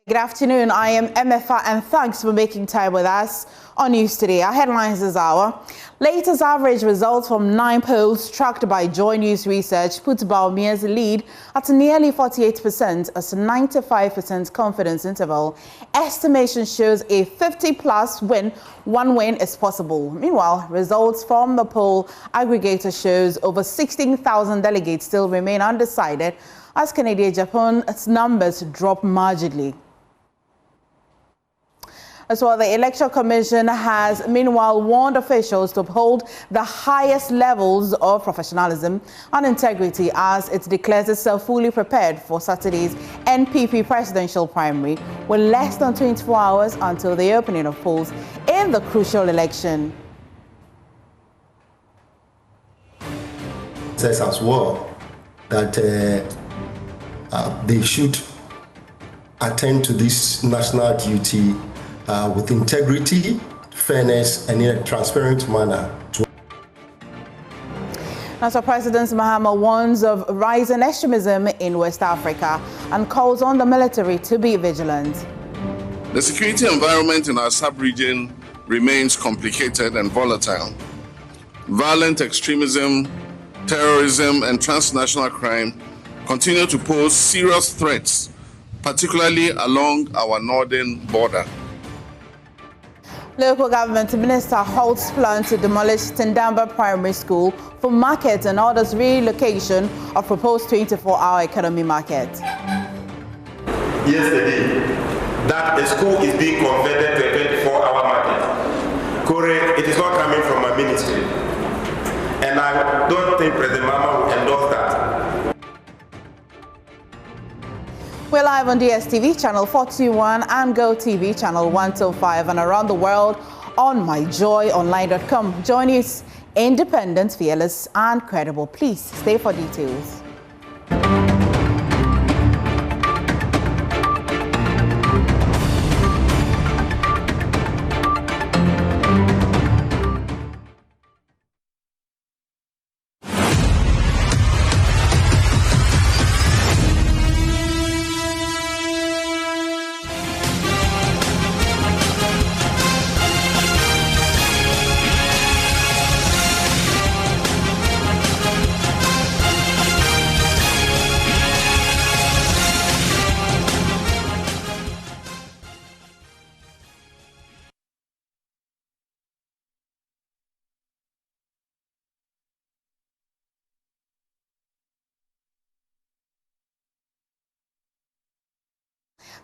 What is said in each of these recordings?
Good afternoon, I am MFA and thanks for making time with us on News Today. Our headlines this hour. Latest average results from 9 polls tracked by Joy News Research put Bawumia's lead at nearly 48% as a 95% confidence interval. Estimation shows a 50-plus win. One win is possible. Meanwhile, results from the poll aggregator shows over 16,000 delegates still remain undecided as Canada-Japan's numbers drop marginally. As well, the Election Commission has meanwhile warned officials to uphold the highest levels of professionalism and integrity as it declares itself fully prepared for Saturday's NPP presidential primary, with less than 24 hours until the opening of polls in the crucial election. Says as well that they should attend to this national duty with integrity, fairness, and in a transparent manner. NASA President Mahama warns of rising extremism in West Africa and calls on the military to be vigilant. The security environment in our sub-region remains complicated and volatile. Violent extremism, terrorism, and transnational crime continue to pose serious threats, particularly along our northern border. Local government minister halts plan to demolish Tindamba Primary School for market and orders relocation of proposed 24-hour economy market. Yesterday, that a school is being converted to a 24-hour market. Kore, it is not coming from my ministry. And I don't think President Mama will endorse that. We're live on DSTV channel 421 and GoTV channel 125 and around the world on myjoyonline.com. Join us, independent, fearless, and credible. Please stay for details.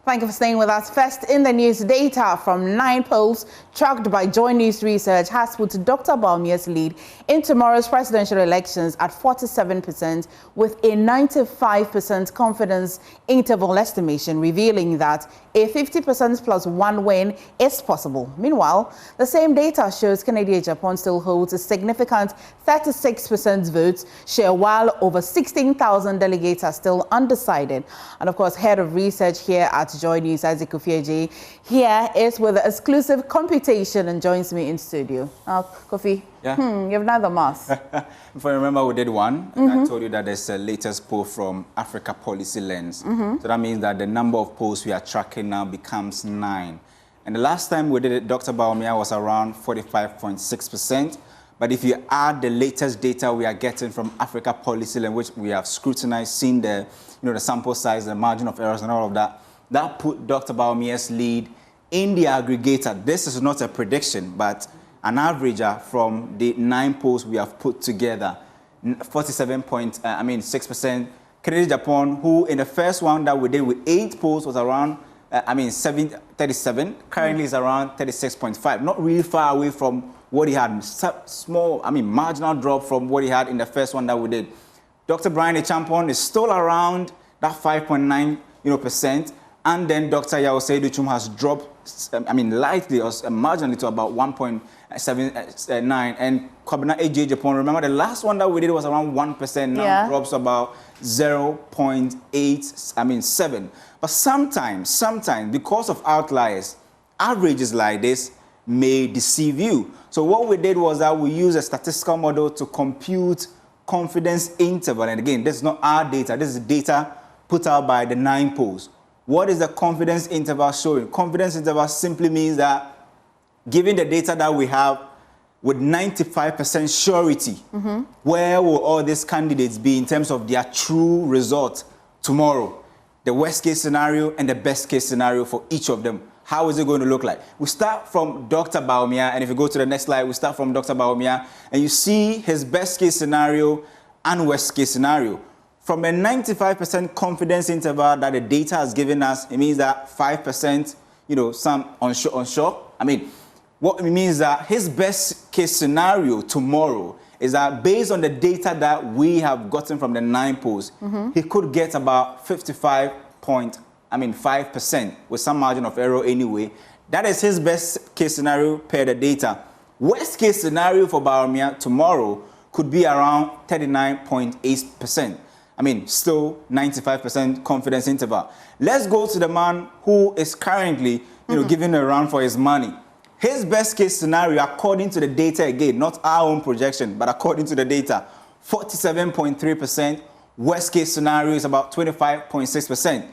Thank you for staying with us. First in the news, data from 9 polls tracked by Joy News Research has put Dr. Bawumia's lead in tomorrow's presidential elections at 47% with a 95% confidence interval estimation, revealing that a 50% plus one win is possible. Meanwhile, the same data shows Canada-Japan still holds a significant 36% votes share, while over 16,000 delegates are still undecided. And of course, head of research here at Joy News, Isaac Kofi, here is with the exclusive computation and joins me in studio. Kofi, you've done the math. If I remember, we did one, and I told you that there's a latest poll from Africa Policy Lens. So that means that the number of polls we are tracking now becomes 9. And the last time we did it, Dr. Bawumia was around 45.6%. But if you add the latest data we are getting from Africa Policy Lens, which we have scrutinized, seen the, the sample size, the margin of errors and all of that, that put Dr. Bawumia's lead in the aggregator. This is not a prediction, but an averager from the 9 polls we have put together. 47.6%. Canada-Japan, who in the first one that we did with 8 polls was around, 37. Currently is around 36.5. Not really far away from what he had. Small, marginal drop from what he had in the first one that we did. Dr. Brian Echampong is still around that 5.9%. And then Dr. Yao Seidu-Chum has dropped, lightly or marginally to about 1.79. And Kwabena AJ Japan, remember the last one that we did was around 1%, now drops to about 0.7. But sometimes, because of outliers, averages like this may deceive you. So what we did was that we used a statistical model to compute confidence interval. And again, this is not our data. This is data put out by the 9 polls. What is the confidence interval showing? Confidence interval simply means that given the data that we have with 95% surety, where will all these candidates be in terms of their true result tomorrow? The worst case scenario and the best case scenario for each of them. How is it going to look like? We start from Dr. Bawumia, and if you go to the next slide, we start from Dr. Bawumia, and you see his best case scenario and worst case scenario. From a 95% confidence interval that the data has given us, it means that 5%, some unsure. I mean, what it means that his best case scenario tomorrow is that based on the data that we have gotten from the 9 polls, he could get about 5% with some margin of error anyway. That is his best case scenario per the data. Worst case scenario for Bawumia tomorrow could be around 39.8%. I mean, still 95% confidence interval. Let's go to the man who is currently, giving a run for his money. His best case scenario, according to the data again, not our own projection, but according to the data, 47.3%. Worst case scenario is about 25.6%.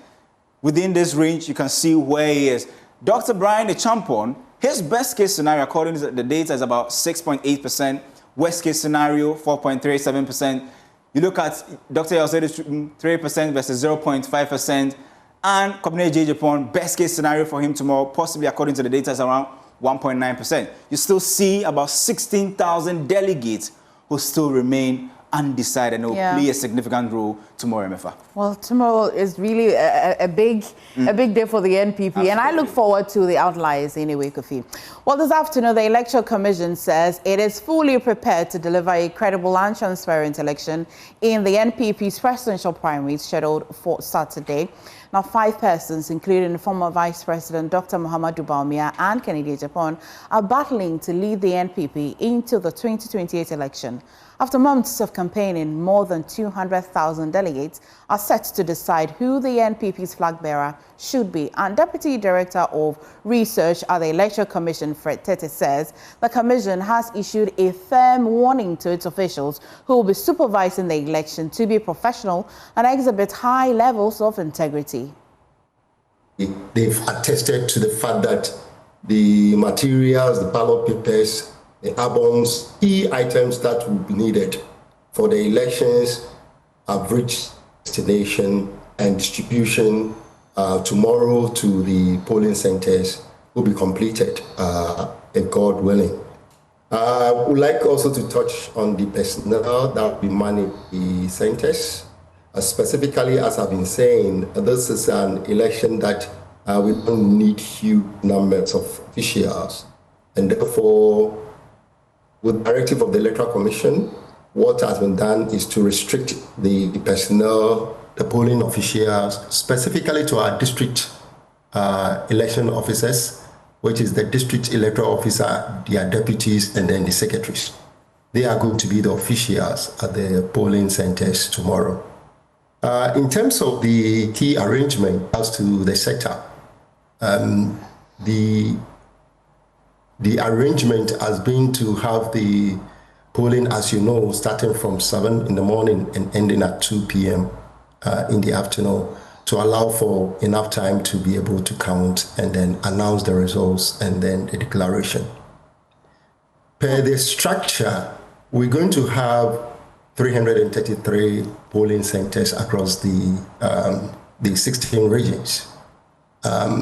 Within this range, you can see where he is. Dr. Brian the Champon, his best case scenario, according to the data, is about 6.8%. Worst case scenario, 4.37%. You look at Dr. Yosedi's 3% versus 0.5%. And Kobne J. Japon, best case scenario for him tomorrow, possibly according to the data, is around 1.9%. You still see about 16,000 delegates who still remain undecided and will play a significant role tomorrow, MFA. Well, tomorrow is really a big day for the NPP, Absolutely. And I look forward to the outliers anyway, Kofi. Well, this afternoon, the Electoral Commission says it is fully prepared to deliver a credible and transparent election in the NPP's presidential primaries scheduled for Saturday. Now, 5 persons, including former Vice President Dr. Muhammadu Bawumia and Kennedy Japon, are battling to lead the NPP into the 2028 election. After months of campaigning, more than 200,000 delegates are set to decide who the NPP's flag bearer should be. And Deputy Director of Research at the Electoral Commission, Fred Tete, says the Commission has issued a firm warning to its officials who will be supervising the election to be professional and exhibit high levels of integrity. They've attested to the fact that the materials, the ballot papers, the albums, key items that will be needed for the elections have reached destination, and distribution tomorrow to the polling centers will be completed, if God willing. I would like also to touch on the personnel that will be manning the centers. Specifically, as I've been saying, this is an election that we don't need huge numbers of officials, and therefore, with directive of the Electoral Commission, what has been done is to restrict the personnel, the polling officials, specifically to our district election officers, which is the district electoral officer, their deputies, and then the secretaries. They are going to be the officials at the polling centers tomorrow. In terms of the key arrangement as to the setup, the arrangement has been to have the polling, as you know, starting from 7 in the morning and ending at 2 p.m. In the afternoon, to allow for enough time to be able to count and then announce the results and then the declaration. Per the structure, we're going to have 333 polling centers across the 16 regions.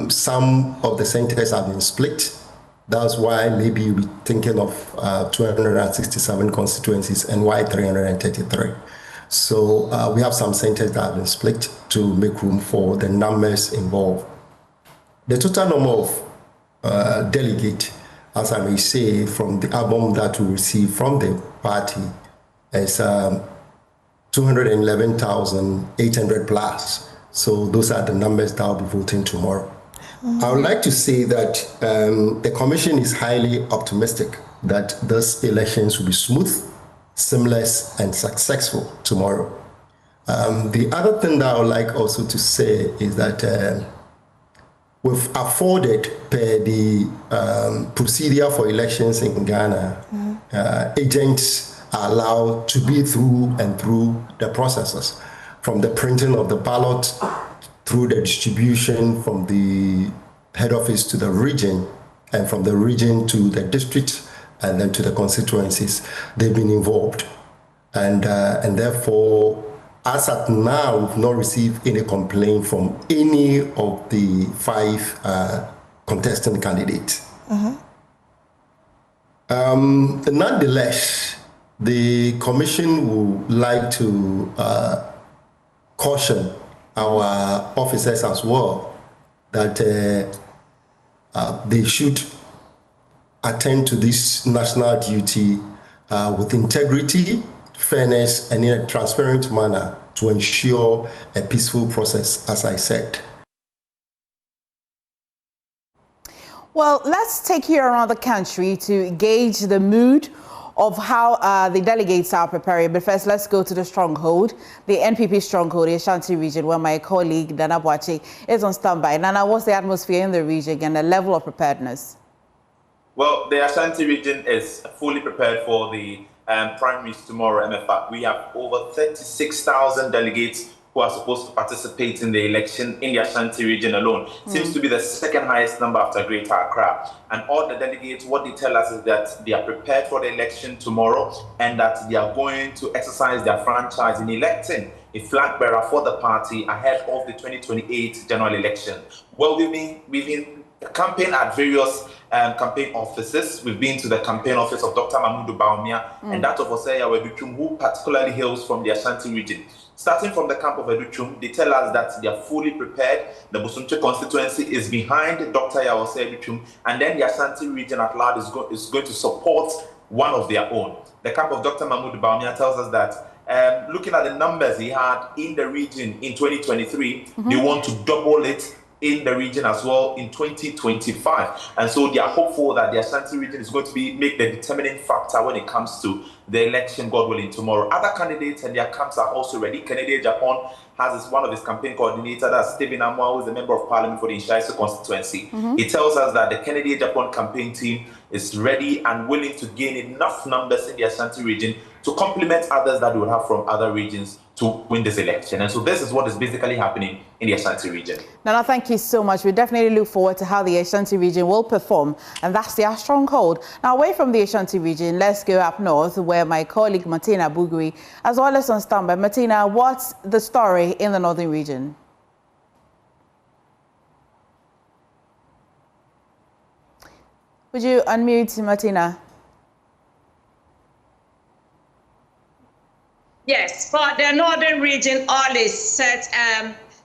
Some of the centers have been split. That's why maybe you'll be thinking of 267 constituencies and why 333. So we have some centers that have been split to make room for the numbers involved. The total number of delegates, as I may say, from the album that we received from the party is 211,800 plus. So those are the numbers that will be voting tomorrow. I would like to say that the Commission is highly optimistic that these elections will be smooth, seamless, and successful tomorrow. The other thing that I would like also to say is that we've afforded, per the procedure for elections in Ghana, agents are allowed to be through and through the processes, from the printing of the ballot through the distribution from the head office to the region, and from the region to the district, and then to the constituencies. They've been involved. And therefore, as at now, we've not received any complaint from any of the 5 contesting candidates. Nonetheless, the commission would like to caution our officers as well that they should attend to this national duty with integrity, fairness, and in a transparent manner to ensure a peaceful process, as I said. Well, let's take you around the country to gauge the mood of how the delegates are preparing. But first, let's go to the stronghold, the NPP stronghold, the Ashanti region, where my colleague Nana Boache is on standby. Nana, what's the atmosphere in the region and the level of preparedness? Well, the Ashanti region is fully prepared for the primaries tomorrow, MFA. We have over 36,000 delegates who are supposed to participate in the election in the Ashanti region alone. Seems to be the second highest number after Greater Accra. And all the delegates, what they tell us is that they are prepared for the election tomorrow and that they are going to exercise their franchise in electing a flag bearer for the party ahead of the 2028 general election. Well, we've been campaigning at various campaign offices. We've been to the campaign office of Dr. Mahmoud Baumia and that of Oseya Weduchum, who particularly hails from the Ashanti region. Starting from the camp of Educhum, they tell us that they are fully prepared. The Busumche constituency is behind Dr. Yawose Educhum, and then the Ashanti region at large is going to support one of their own. The camp of Dr. Mahmoud Baumia tells us that looking at the numbers he had in the region in 2023, they want to double it in the region as well in 2025. And so they are hopeful that the Ashanti region is going to make the determining factor when it comes to the election, God willing, tomorrow. Other candidates and their camps are also ready. Kennedy Japan has one of his campaign coordinators, that's Stephen Amwa, who is a member of parliament for the Inshaiso constituency. He tells us that the Kennedy Japan campaign team is ready and willing to gain enough numbers in the Ashanti region to complement others that we will have from other regions to win this election. And so this is what is basically happening in the Ashanti region. Nana, thank you so much. We definitely look forward to how the Ashanti region will perform, and that's their stronghold. Now, away from the Ashanti region, let's go up north, where my colleague Martina Bugui, as well as on standby. Martina, what's the story in the northern region? Would you unmute, Martina? Yes, for the northern region, all is set.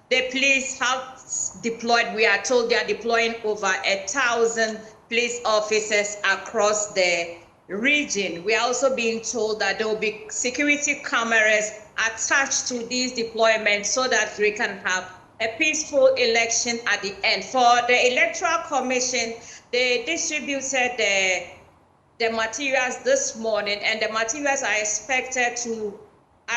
The police have deployed, we are told they are deploying over 1,000 police officers across the region. We are also being told that there will be security cameras attached to these deployments so that we can have a peaceful election at the end. For the Electoral Commission, they distributed the materials this morning, and the materials are expected to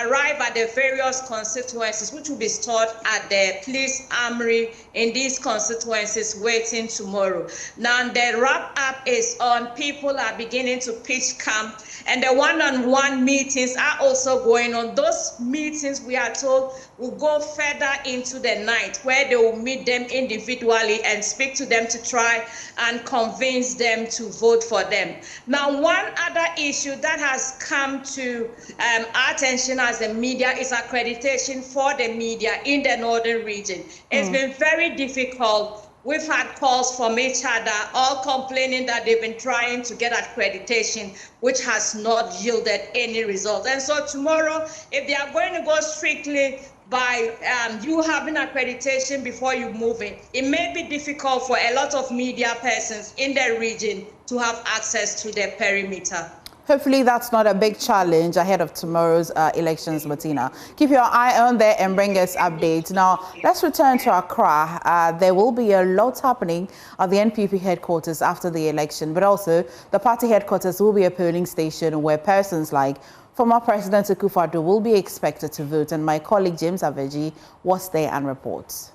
arrive at the various constituencies, which will be stored at the police armory in these constituencies waiting tomorrow. Now the wrap up is on. People are beginning to pitch camp, and the one-on-one meetings are also going on. Those meetings, we are told, will go further into the night, where they will meet them individually and speak to them to try and convince them to vote for them. Now, one other issue that has come to our attention as the media is accreditation for the media in the northern region. It's been very difficult. We've had calls from each other, all complaining that they've been trying to get accreditation, which has not yielded any result. And so tomorrow, if they are going to go strictly by you having accreditation before you move in, it may be difficult for a lot of media persons in the region to have access to their perimeter. Hopefully that's not a big challenge ahead of tomorrow's elections, Martina. Keep your eye on there and bring us updates. Now, let's return to Accra. There will be a lot happening at the NPP headquarters after the election, but also the party headquarters will be a polling station where persons like former President Akufo-Addo will be expected to vote. And my colleague James Aveji was there and reports.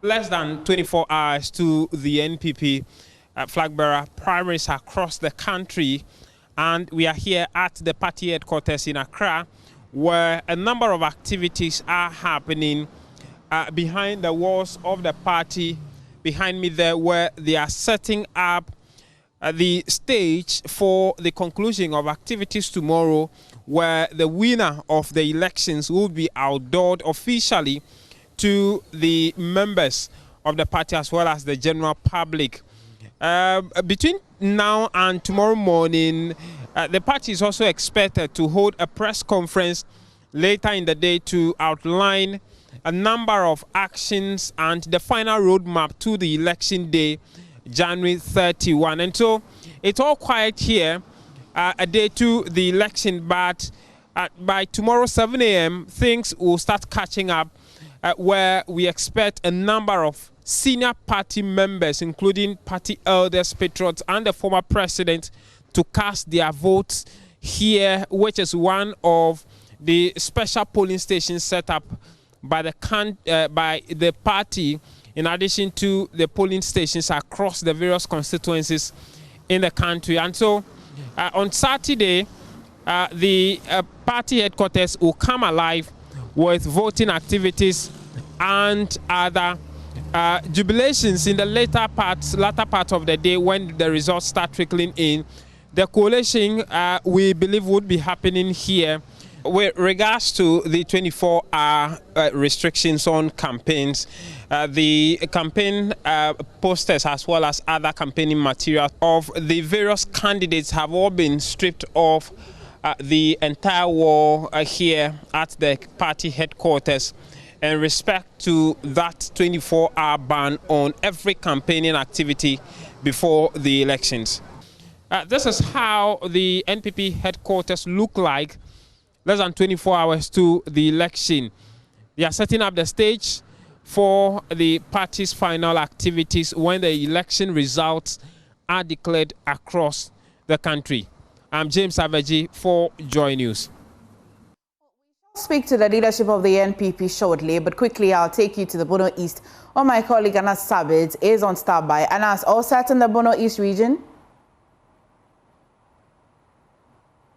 Less than 24 hours to the NPP Flagbearer primaries across the country. And we are here at the party headquarters in Accra, where a number of activities are happening. behind the walls of the party behind me there, where they are setting up the stage for the conclusion of activities tomorrow, where the winner of the elections will be outdoored officially to the members of the party as well as the general public. Between now and tomorrow morning, the party is also expected to hold a press conference later in the day to outline a number of actions and the final roadmap to the election day, January 31. And so it's all quiet here a day to the election, but by tomorrow 7 a.m. things will start catching up, where we expect a number of senior party members, including party elders, patriots, and the former president, to cast their votes here, which is one of the special polling stations set up by the party, in addition to the polling stations across the various constituencies in the country. And so on Saturday, the party headquarters will come alive with voting activities and other jubilations in the latter part of the day when the results start trickling in. The coalition, we believe, would be happening here. With regards to the 24-hour restrictions on campaigns, the campaign posters as well as other campaigning material of the various candidates have all been stripped off the entire wall here at the party headquarters in respect to that 24-hour ban on every campaigning activity before the elections. This is how the NPP headquarters look like less than 24 hours to the election. They are setting up the stage for the party's final activities when the election results are declared across the country. I'm James Avaji for Joy News. I'll speak to the leadership of the NPP shortly, but quickly I'll take you to the Bono East, where my colleague Anas Sabit is on standby. Anas, all set in the Bono East region?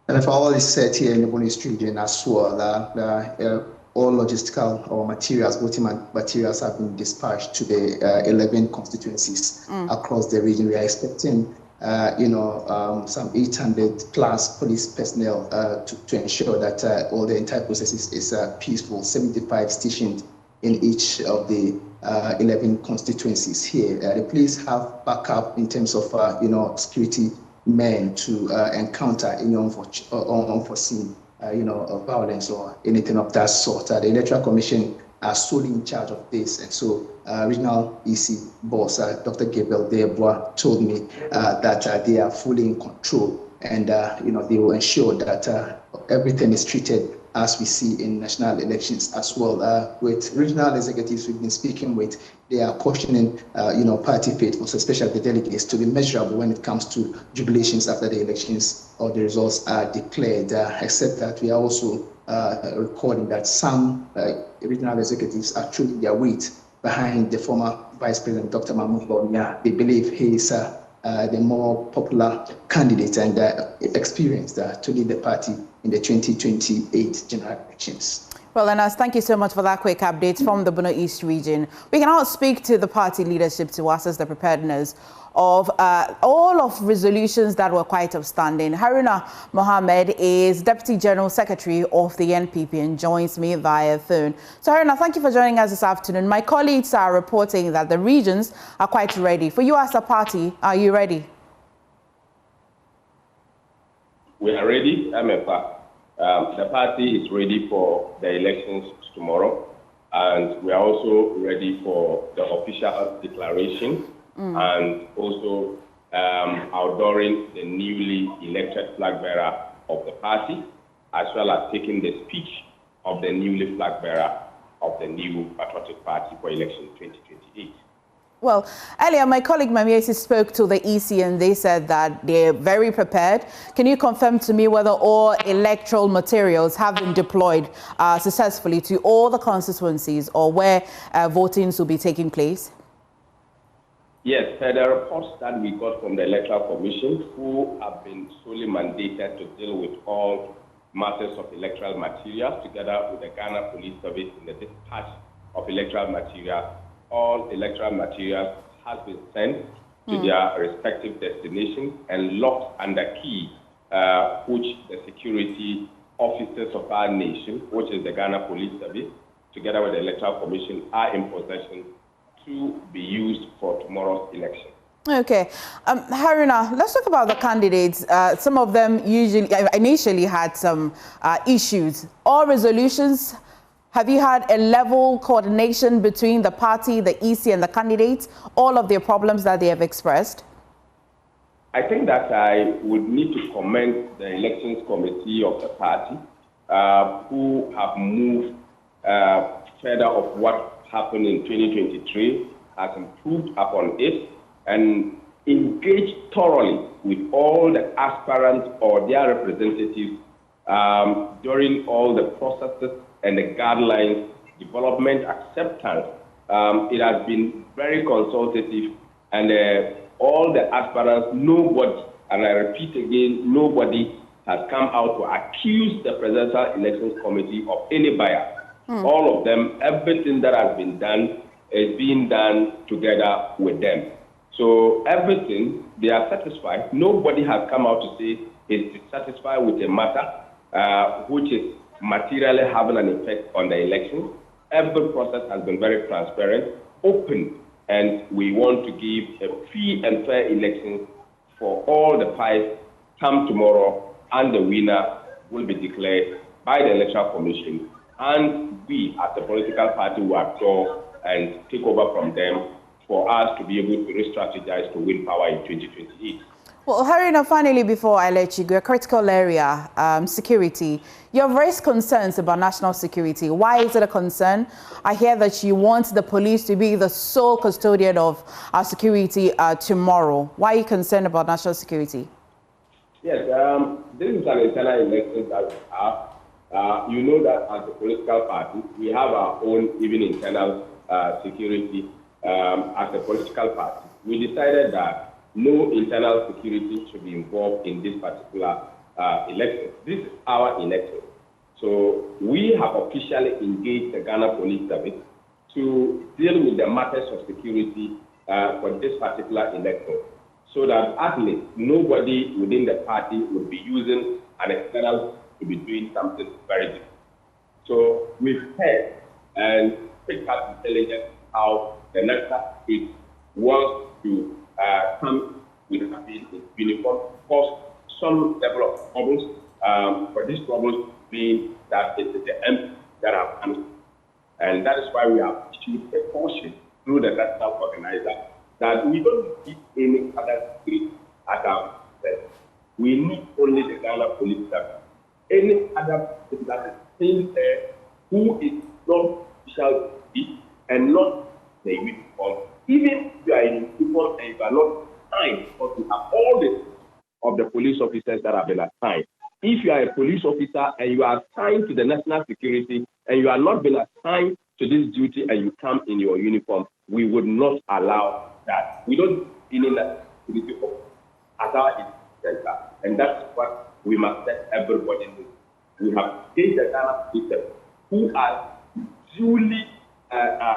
And if all is set here in the Bono East region as well, all logistical or materials, voting materials have been dispatched to the 11 constituencies across the region. We are expecting, some 800 plus police personnel to ensure that all the entire process is peaceful. 75 stationed in each of the 11 constituencies here. The police have backup in terms of, security men to encounter any unforeseen, violence or anything of that sort. The Electoral Commission are solely in charge of this, and so Regional EC boss Dr. Gabriel Debois told me that they are fully in control, and they will ensure that everything is treated as we see in national elections as well. With regional executives we've been speaking with, they are cautioning, party faithfuls, especially the delegates, to be measurable when it comes to jubilations after the elections or the results are declared, except that we are also recording that some regional executives are throwing their weight behind the former Vice President, Dr. Mahmoud Bawumia. They believe he is the more popular candidate and experienced to lead the party in the 2028 general elections. Well, Anas, thank you so much for that quick update from the Bono East region. We can now speak to the party leadership to assess the preparedness of all of resolutions that were quite outstanding. Haruna Mohammed is Deputy General Secretary of the NPP and joins me via phone. So Haruna, thank you for joining us this afternoon. My colleagues are reporting that the regions are quite ready. For you as a party, are you ready? We are ready, MFA. The party is ready for the elections tomorrow, and we are also ready for the official declaration and also outdooring the newly elected flag bearer of the party, as well as taking the speech of the newly flag bearer of the new patriotic party for election 2028. Well, earlier my colleague Mamiesi spoke to the EC and they said that they're very prepared. Can you confirm to me whether all electoral materials have been deployed successfully to all the constituencies or where votings will be taking place? Yes, the reports that we got from the Electoral Commission, who have been solely mandated to deal with all matters of electoral materials, together with the Ghana Police Service in the dispatch of electoral material. All electoral materials has been sent to their respective destinations and locked under key, which the security officers of our nation, which is the Ghana Police Service, together with the Electoral Commission, are in possession to be used for tomorrow's election. Okay. Haruna, let's talk about the candidates. Some of them initially had some issues. All resolutions, have you had a level coordination between the party, the EC, and the candidates, all of their problems that they have expressed? I think that I would need to commend the elections committee of the party, who have moved further of what happened in 2023, has improved upon it, and engaged thoroughly with all the aspirants or their representatives during all the processes and the guidelines, development, acceptance. It has been very consultative, and all the aspirants, nobody, and I repeat again, nobody has come out to accuse the Presidential Elections Committee of any bias. All of them, everything that has been done is being done together with them. So everything, they are satisfied. Nobody has come out to say is dissatisfied with a matter which is materially having an effect on the election. Every process has been very transparent, open, and we want to give a free and fair election for all the five come tomorrow, and the winner will be declared by the Electoral Commission. And we, as a political party, will absorb and take over from them for us to be able to re-strategize to win power in 2028. Well, Haruna, finally, before I let you go, a critical area, security. You have raised concerns about national security. Why is it a concern? I hear that you want the police to be the sole custodian of our security tomorrow. Why are you concerned about national security? Yes, this is an internal election that we have. You know that as a political party, we have our own even internal security as a political party. We decided that no internal security should be involved in this particular election. This is our election. So we have officially engaged the Ghana Police Service to deal with the matters of security for this particular election, so that at least nobody within the party would be using an external to be doing something very different. So we've heard and picked up intelligence how the national state wants to come with a uniform, cause some level of troubles. For these troubles being that it is the MP that have come. And that is why we have issued a caution through the national organizer that we don't need any other state at our state. We need only the Ghana Police Service. Any other person that is still there who is not official and not the uniform, even if you are in uniform and you are not assigned, because we have all of the police officers that have been assigned. If you are a police officer and you are assigned to the national security and you are not been assigned to this duty and you come in your uniform, we would not allow that. We don't need that security at our center, and that's what we must let everybody know. We have engaged the Ghana police who are duly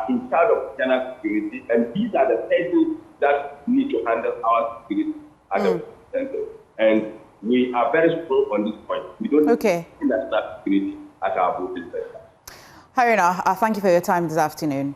in charge of Ghana security, and these are the persons that need to handle our security at the center. And we are very strong on this point. We don't need national security at our voting center. Haruna, thank you for your time this afternoon.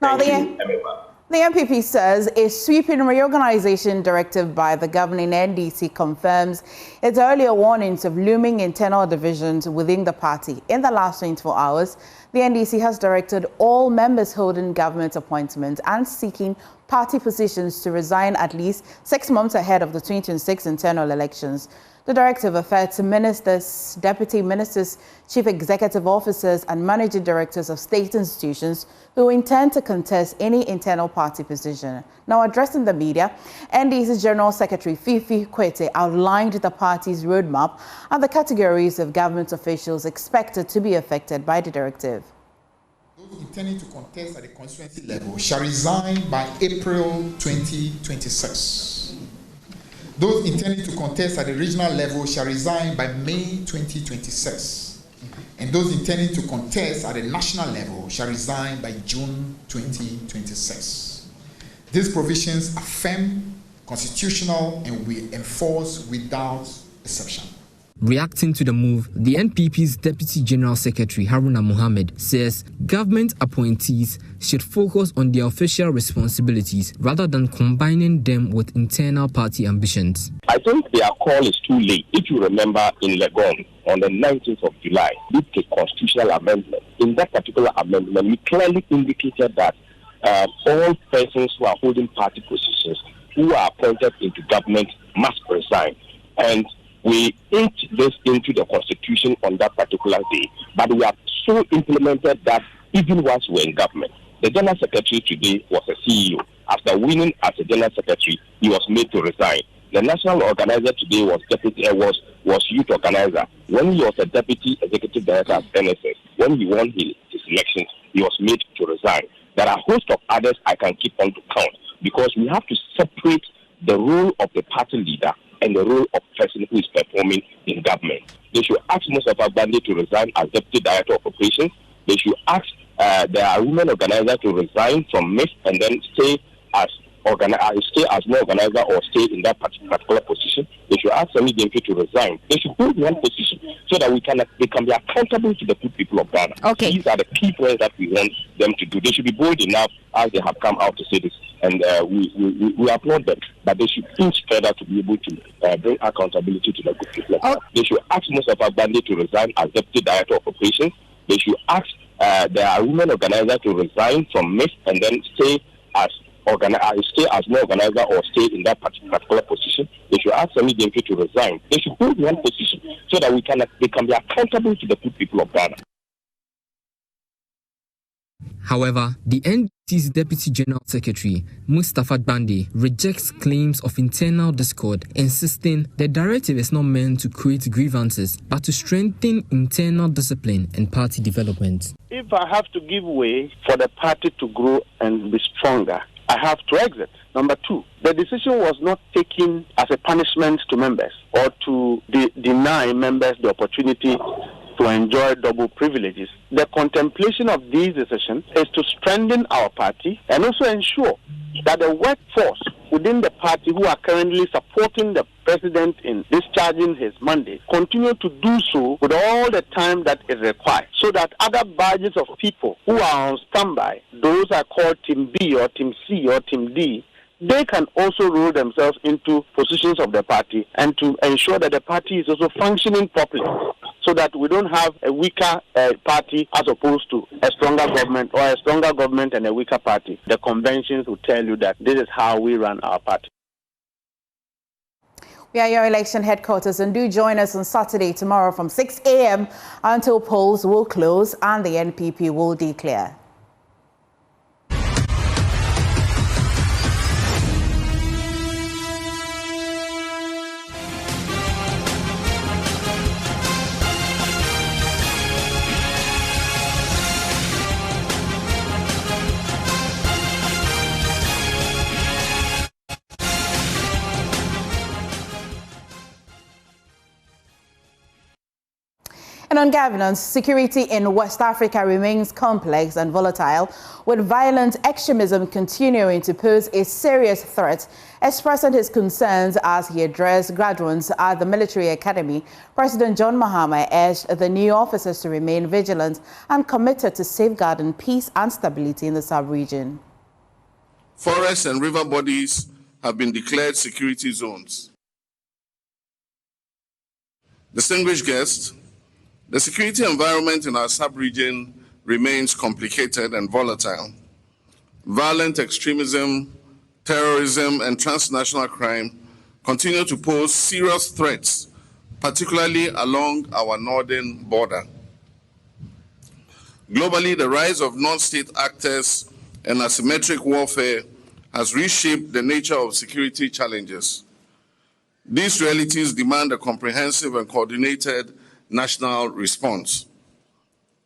Now, the NPP says a sweeping reorganization directive by the governing NDC confirms its earlier warnings of looming internal divisions within the party. In the last 24 hours, the NDC has directed all members holding government appointments and seeking party positions to resign at least 6 months ahead of the 2026 internal elections. The directive affects ministers, deputy ministers, chief executive officers, and managing directors of state institutions who intend to contest any internal party position. Now, addressing the media, NDC's General Secretary Fifi Kwete outlined the party's roadmap and the categories of government officials expected to be affected by the directive. Those intending to contest at the constituency level shall resign by April 2026. Those intending to contest at the regional level shall resign by May 2026. and those intending to contest at the national level shall resign by June 2026. These provisions are firm, constitutional, and we enforce without exception. Reacting to the move, the NPP's Deputy General Secretary Haruna Mohammed says government appointees should focus on their official responsibilities rather than combining them with internal party ambitions. I think their call is too late. If you remember in Legon on the 19th of July, we did a constitutional amendment. In that particular amendment, we clearly indicated that all persons who are holding party positions who are appointed into government must resign. And we inked this into the constitution on that particular day, but we have so implemented that even once we're in government, the general secretary today was a CEO. After winning as a general secretary, he was made to resign. The national organizer today was youth organizer. When he was a deputy executive director at NSS, when he won his elections, he was made to resign. There are a host of others I can keep on to count, because we have to separate the role of the party leader and the role of person who is performing in government. They should ask Mustafa Bande to resign as Deputy Director of Operations. They should ask the women organizer to resign from MIF and then stay as no organizer or stay in that particular position. They should ask Sami Demke to resign. They should hold one position so that they can be accountable to the good people of Ghana. Okay. These are the key points that we want them to do. They should be bold enough as they have come out to say this, and we applaud them. But they should inch further to be able to bring accountability to the good people of Ghana. They should ask Mustafa Bande to resign as Deputy Director of Operations. They should ask the women organizer to resign from MIF and then stay as no organizer or stay in that particular position. They should ask Sami Demke to resign. They should hold one position so that they can be accountable to the good people of Ghana. However, the NDC's Deputy General Secretary, Mustafa Bande, rejects claims of internal discord, insisting the directive is not meant to create grievances, but to strengthen internal discipline and party development. If I have to give way for the party to grow and be stronger, I have to exit. Number two, the decision was not taken as a punishment to members or to deny members the opportunity to enjoy double privileges. The contemplation of these decisions is to strengthen our party and also ensure that the workforce within the party who are currently supporting the president in discharging his mandate continue to do so with all the time that is required, so that other badges of people who are on standby, those are called Team B or Team C or Team D, they can also roll themselves into positions of the party and to ensure that the party is also functioning properly, so that we don't have a weaker party as opposed to a stronger government, or a stronger government and a weaker party. The conventions will tell you that this is how we run our party. We are your election headquarters, and do join us on Saturday tomorrow from 6 a.m. until polls will close and the NPP will declare. And on governance, security in West Africa remains complex and volatile, with violent extremism continuing to pose a serious threat. Expressing his concerns as he addressed graduates at the military academy, President John Mahama urged the new officers to remain vigilant and committed to safeguarding peace and stability in the sub-region. Forests and river bodies have been declared security zones. Distinguished guests, the security environment in our sub-region remains complicated and volatile. Violent extremism, terrorism, and transnational crime continue to pose serious threats, particularly along our northern border. Globally, the rise of non-state actors and asymmetric warfare has reshaped the nature of security challenges. These realities demand a comprehensive and coordinated national response.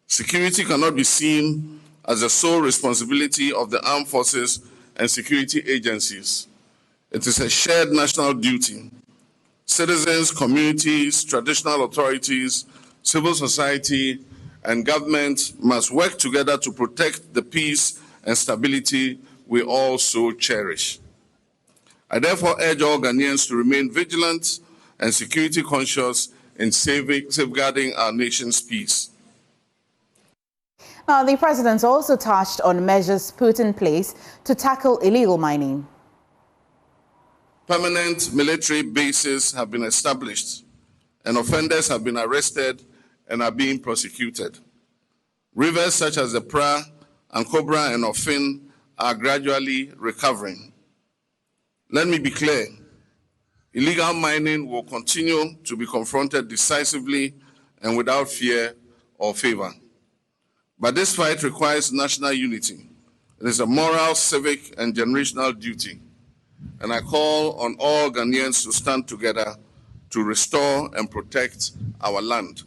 Security cannot be seen as the sole responsibility of the armed forces and security agencies. It is a shared national duty. Citizens, communities, traditional authorities, Civil society and government must work together to protect the peace and stability we all so cherish. I therefore urge all Ghanaians to remain vigilant and security conscious in safeguarding our nation's peace. Now, the president also touched on measures put in place to tackle illegal mining. Permanent military bases have been established, and offenders have been arrested and are being prosecuted. Rivers such as the Pra, Ankobra, and Ofin are gradually recovering. Let me be clear, illegal mining will continue to be confronted decisively and without fear or favor. But this fight requires national unity. It is a moral, civic, and generational duty. And I call on all Ghanaians to stand together to restore and protect our land.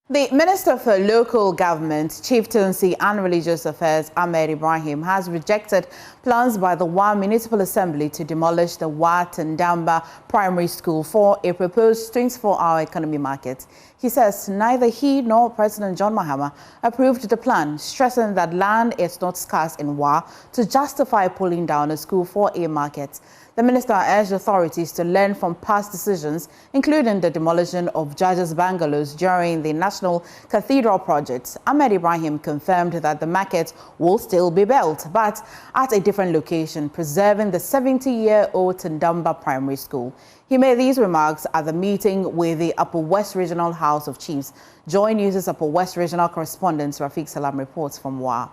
The Minister for Local Government, Chieftaincy and Religious Affairs, Ahmed Ibrahim, has rejected plans by the Wa Municipal Assembly to demolish the Wa Tandamba Primary School for a proposed 24-hour economy market. He says neither he nor President John Mahama approved the plan, stressing that land is not scarce in Wa to justify pulling down a school for a market. The minister urged authorities to learn from past decisions, including the demolition of judges' bungalows during the National Cathedral project. Ahmed Ibrahim confirmed that the market will still be built, but at a different location, preserving the 70-year-old Tandamba Primary School. He made these remarks at the meeting with the Upper West Regional House of Chiefs. Joy News' Upper West Regional correspondent Rafiq Salam reports from Wa.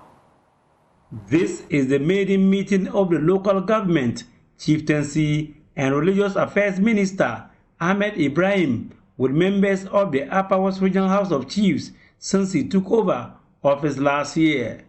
This is the maiden meeting of the local government, Chieftaincy and Religious Affairs Minister Ahmed Ibrahim with members of the Upper West Regional House of Chiefs since he took over office last year.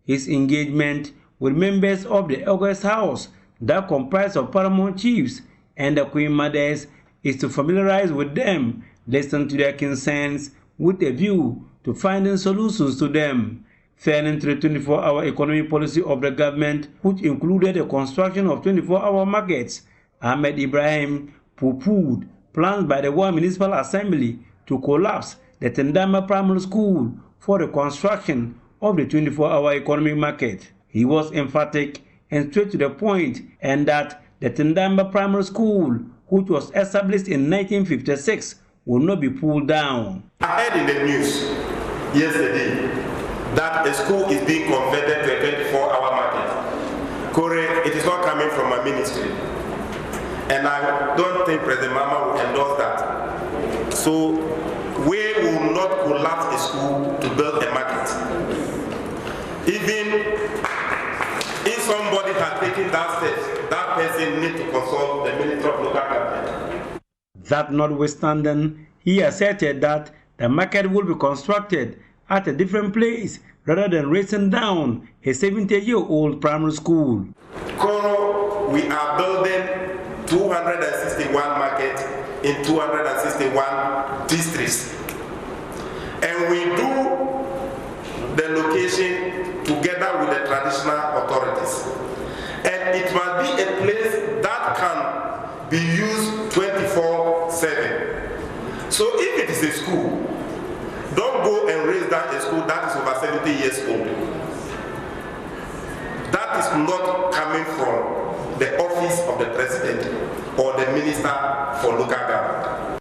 His engagement with members of the August House that comprise of Paramount Chiefs and the Queen Mothers is to familiarize with them, listen to their concerns with a view to finding solutions to them. Fairly to the 24-hour economy policy of the government, which included the construction of 24-hour markets, Ahmed Ibrahim poo-pooed plans by the Wa Municipal Assembly to collapse the Tandamba Primary School for the construction of the 24-hour economy market. He was emphatic and straight to the point, and that the Tandamba Primary School, which was established in 1956, will not be pulled down. I heard in the news yesterday that a school is being converted to a 24-hour market. Kore, it is not coming from my ministry. And I don't think President Mama will endorse that. So we will not collapse a school to build a market. Even if somebody has taken that step, that person needs to consult the Minister of Local Government. That notwithstanding, he asserted that the market will be constructed at a different place rather than raising down a 70-year-old primary school. Koro, we are building 261 markets in 261 districts. And we do the location together with the traditional authorities. And it must be a place that can be used 24/7. So if it is a school, don't go and raise down a school that is over 70 years old. That is not coming from the office of the president or the minister for local government.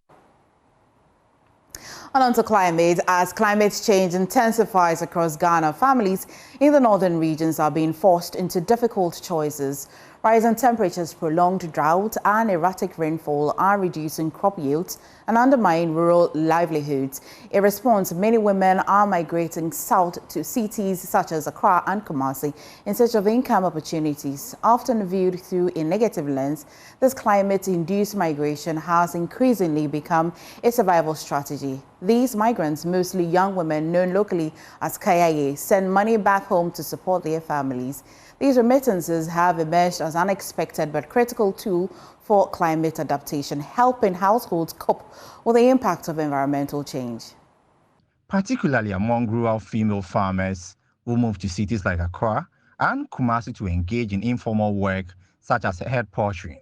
And on to climate. As climate change intensifies across Ghana, families in the northern regions are being forced into difficult choices. Rising temperatures, prolonged drought and erratic rainfall are reducing crop yields and undermining rural livelihoods. In response, many women are migrating south to cities such as Accra and Kumasi in search of income opportunities. Often viewed through a negative lens, this climate-induced migration has increasingly become a survival strategy. These migrants, mostly young women known locally as Kayaye, send money back home to support their families. These remittances have emerged as an unexpected but critical tool for climate adaptation, helping households cope with the impact of environmental change. Particularly among rural female farmers who move to cities like Accra and Kumasi to engage in informal work such as herd poultry.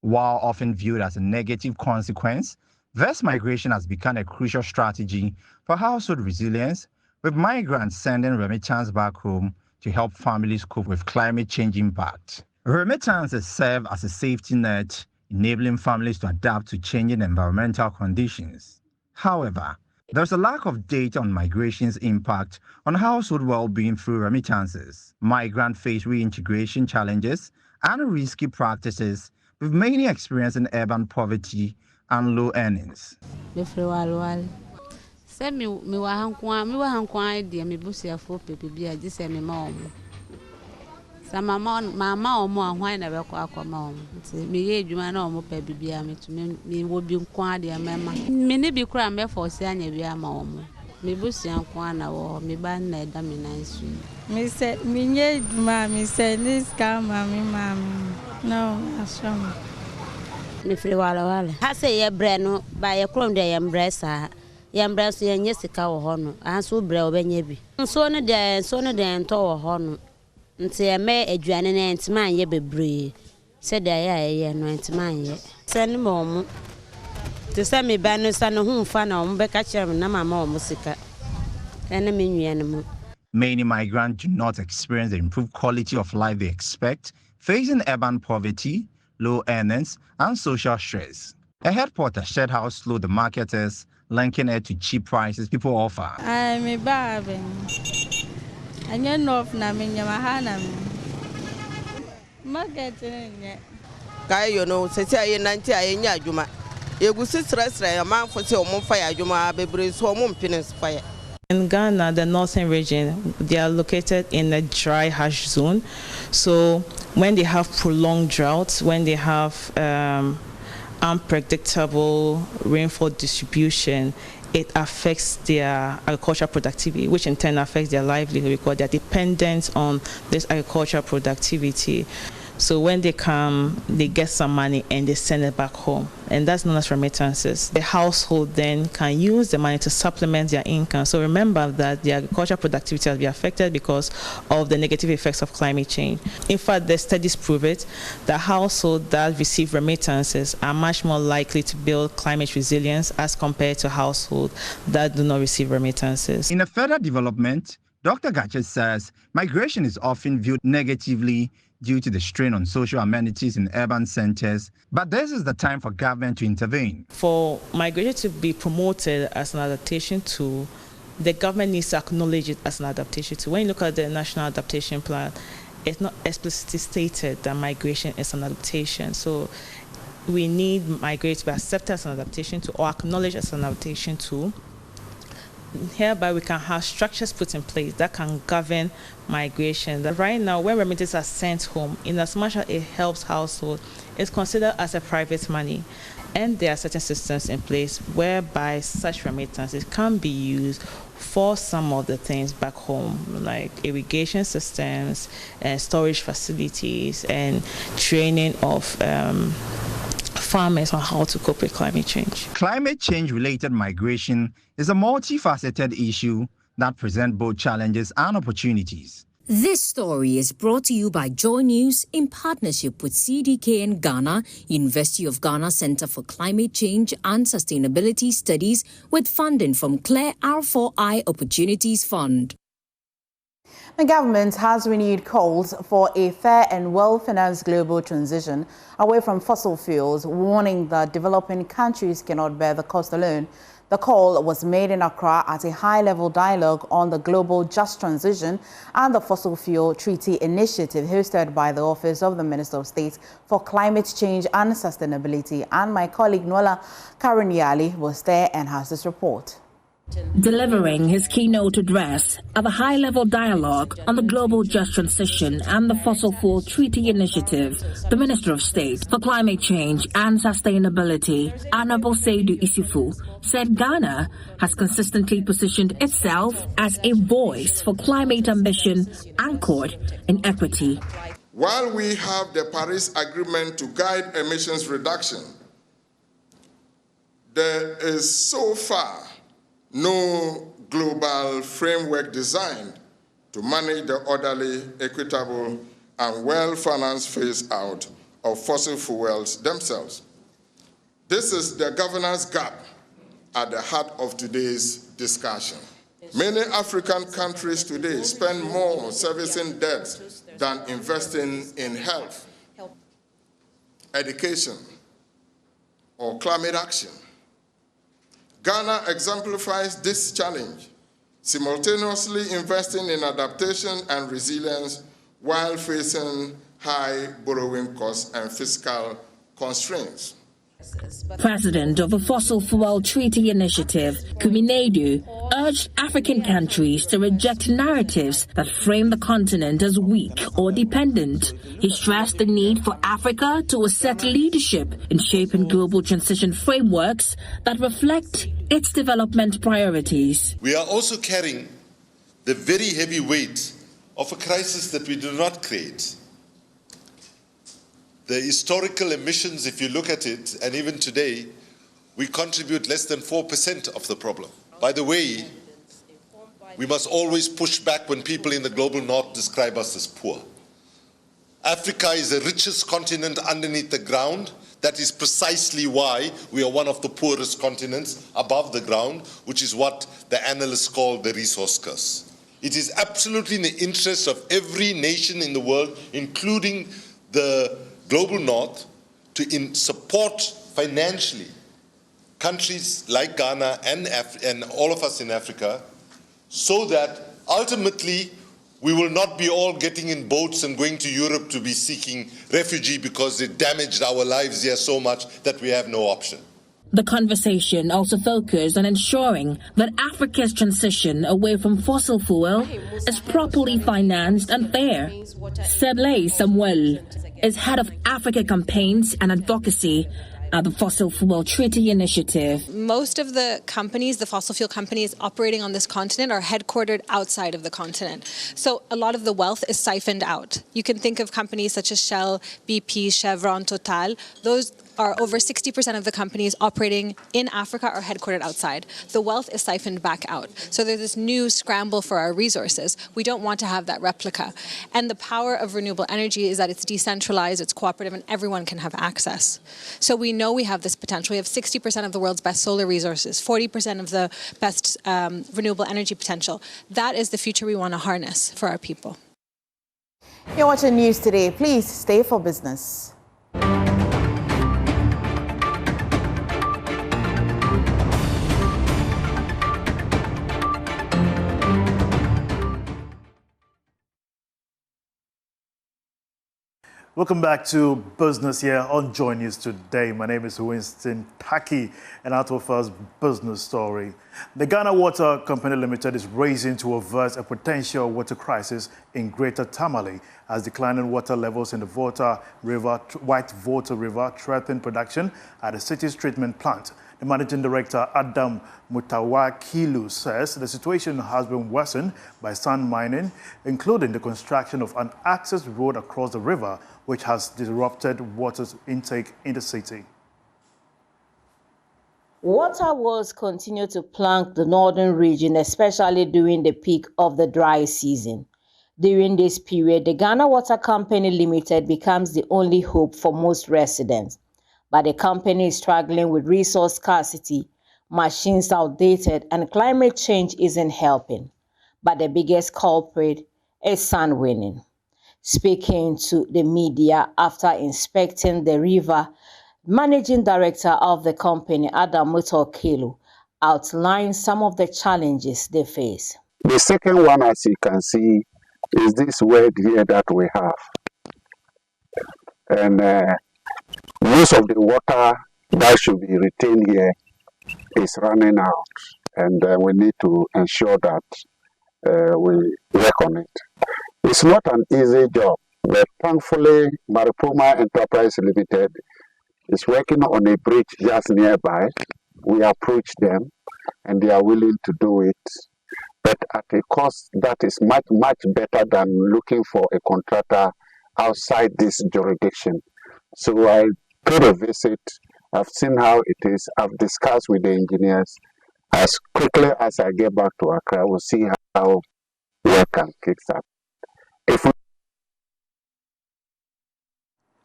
While often viewed as a negative consequence, This migration has become a crucial strategy for household resilience, with migrants sending remittance back home to help families cope with climate change impact. Remittances serve as a safety net, enabling families to adapt to changing environmental conditions. However, there's a lack of data on migration's impact on household well-being through remittances. Migrants face reintegration challenges and risky practices, with many experiencing urban poverty and low earnings. Many migrants do not experience the improved quality of life they expect, facing urban poverty, low earnings, and social stress. A headquarters shared how slow the market is, linking it to cheap prices people offer. I'm a baby. And you're not marketing yet. You know, say 90 a juma. You go sit rest a man for say on fire juma be so fire. In Ghana, the northern region, they are located in a dry, harsh zone. So when they have prolonged droughts, when they have unpredictable rainfall distribution, it affects their agricultural productivity, which in turn affects their livelihood because they're dependent on this agricultural productivity. So when they come, they get some money and they send it back home. And that's known as remittances. The household then can use the money to supplement their income. So remember that the agricultural productivity will be affected because of the negative effects of climate change. In fact, the studies prove it. The households that receive remittances are much more likely to build climate resilience as compared to households that do not receive remittances. In a further development, Dr. Gatchet says migration is often viewed negatively due to the strain on social amenities in urban centers, but this is the time for government to intervene. For migration to be promoted as an adaptation tool, the government needs to acknowledge it as an adaptation tool. When you look at the National Adaptation Plan, it's not explicitly stated that migration is an adaptation. So we need migration to be accepted as an adaptation tool or acknowledged as an adaptation tool. Hereby, we can have structures put in place that can govern migration. That right now, when remittances are sent home, in as much as it helps households, it's considered as a private money. And there are certain systems in place whereby such remittances can be used for some of the things back home, like irrigation systems and storage facilities and training of farmers on how to cope with climate change. Climate change-related migration is a multifaceted issue that presents both challenges and opportunities. This story is brought to you by Joy News in partnership with CDKN Ghana, University of Ghana Center for Climate Change and Sustainability Studies, with funding from Claire R4I Opportunities Fund. The government has renewed calls for a fair and well-financed global transition away from fossil fuels, warning that developing countries cannot bear the cost alone. The call was made in Accra at a high-level dialogue on the global just transition and the fossil fuel treaty initiative hosted by the Office of the Minister of State for Climate Change and Sustainability. And my colleague Nola Karuniali was there and has this report. Delivering his keynote address at the high-level dialogue on the global just transition and the fossil fuel treaty initiative, the Minister of State for Climate Change and Sustainability, Honorable Seydou Issoufou, said Ghana has consistently positioned itself as a voice for climate ambition anchored in equity. While we have the Paris Agreement to guide emissions reduction, there is so far no global framework designed to manage the orderly, equitable, and well-financed phase-out of fossil fuels themselves. This is the governance gap at the heart of today's discussion. Many African countries today spend more on servicing debt than investing in health, education, or climate action. Ghana exemplifies this challenge, simultaneously investing in adaptation and resilience while facing high borrowing costs and fiscal constraints. President of the Fossil Fuel Treaty Initiative, Kuminedu, urged African countries to reject narratives that frame the continent as weak or dependent. He stressed the need for Africa to assert leadership in shaping global transition frameworks that reflect its development priorities. We are also carrying the very heavy weight of a crisis that we did not create. The historical emissions, if you look at it, and even today, we contribute less than 4% of the problem. By the way, we must always push back when people in the global north describe us as poor. Africa is the richest continent underneath the ground. That is precisely why we are one of the poorest continents above the ground, which is what the analysts call the resource curse. It is absolutely in the interest of every nation in the world, including the global north, to support financially countries like Ghana and all of us in Africa, so that ultimately we will not be all getting in boats and going to Europe to be seeking refugee because it damaged our lives here so much that we have no option. The conversation also focused on ensuring that Africa's transition away from fossil fuel is properly financed and fair. Sebley Samuel is head of Africa campaigns and advocacy at the Fossil Fuel Treaty Initiative. Most of the companies, the fossil fuel companies operating on this continent, are headquartered outside of the continent. So a lot of the wealth is siphoned out. You can think of companies such as Shell, BP, Chevron, Total. Those are over 60% of the companies operating in Africa are headquartered outside. The wealth is siphoned back out. So there's this new scramble for our resources. We don't want to have that replica. And the power of renewable energy is that it's decentralized, it's cooperative, and everyone can have access. So we know we have this potential. We have 60% of the world's best solar resources, 40% of the best renewable energy potential. That is the future we want to harness for our people. You're watching News Today. Please stay for business. Welcome back to Business here on Joy News Today. My name is Winston Taki, and out of first business story. The Ghana Water Company Limited is racing to avert a potential water crisis in Greater Tamale as declining water levels in the White Volta River threaten production at the city's treatment plant. The managing director, Adam Mutawakilu, says the situation has been worsened by sand mining, including the construction of an access road across the river, which has disrupted water intake in the city. Water woes continue to plague the northern region, especially during the peak of the dry season. During this period, the Ghana Water Company Limited becomes the only hope for most residents. But the company is struggling with resource scarcity, machines outdated, and climate change isn't helping. But the biggest culprit is sand winning. Speaking to the media after inspecting the river, Managing Director of the company, Adam Mutawakilu, outlined some of the challenges they face. The second one, as you can see, is this word here that we have. And most of the water that should be retained here is running out, and we need to ensure that we work on it. It's not an easy job, but thankfully Maripoma Enterprise Limited is working on a bridge just nearby. We approach them and they are willing to do it, but at a cost that is much, much better than looking for a contractor outside this jurisdiction. So I paid a visit, I've seen how it is, I've discussed with the engineers. As quickly as I get back to Accra, we'll see how work can kickstart.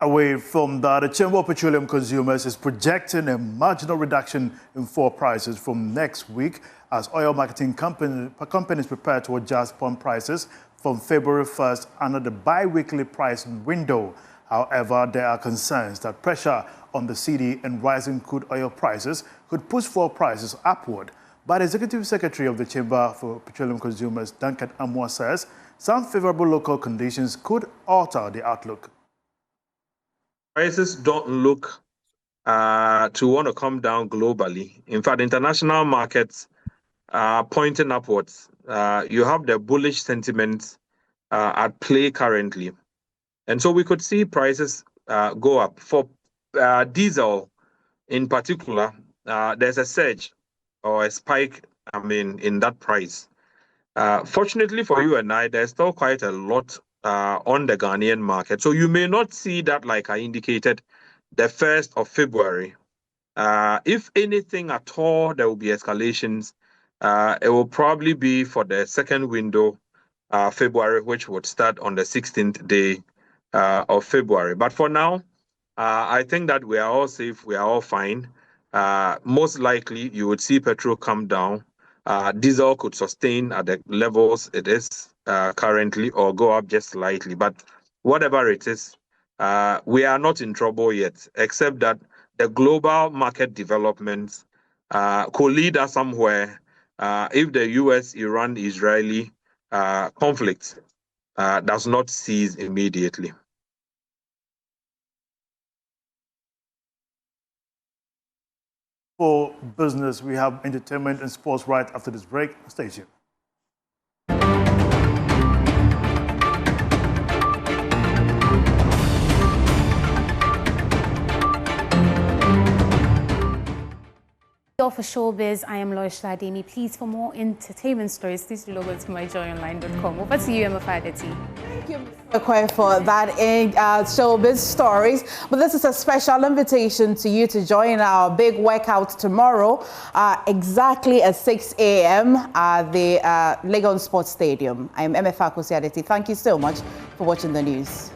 Away from that, the Chamber of Petroleum Consumers is projecting a marginal reduction in fuel prices from next week as oil marketing companies prepare to adjust pump prices from February 1st under the bi-weekly price window. However, there are concerns that pressure on the cedi and rising crude oil prices could push fuel prices upward. But Executive Secretary of the Chamber for Petroleum Consumers, Duncan Amwa, says some favorable local conditions could alter the outlook. Prices don't look to want to come down globally. In fact, international markets are pointing upwards. You have the bullish sentiments at play currently. And so we could see prices go up. For diesel in particular, there's a surge or a spike, in that price. Fortunately for you and I, there's still quite a lot on the Ghanaian market. So you may not see that, like I indicated, the 1st of February. If anything at all, there will be escalations. It will probably be for the second window, February, which would start on the 16th day of February. But for now, I think that we are all safe, we are all fine. Most likely, you would see petrol come down. Diesel could sustain at the levels it is currently or go up just slightly. But whatever it is, we are not in trouble yet, except that the global market developments could lead us somewhere if the US-Iran-Israeli conflict does not cease immediately. For business, we have entertainment and sports right after this break. Stay tuned. For Showbiz, I am Lois Ladini. Please, for more entertainment stories, please log on to myjoyonline.com. Over to you, Emma Fadeti. Thank you, Mr. for that in Showbiz stories. But this is a special invitation to you to join our big workout tomorrow, exactly at 6 a.m. at the Legon Sports Stadium. I am Emma Fadeti. Thank you so much for watching the news.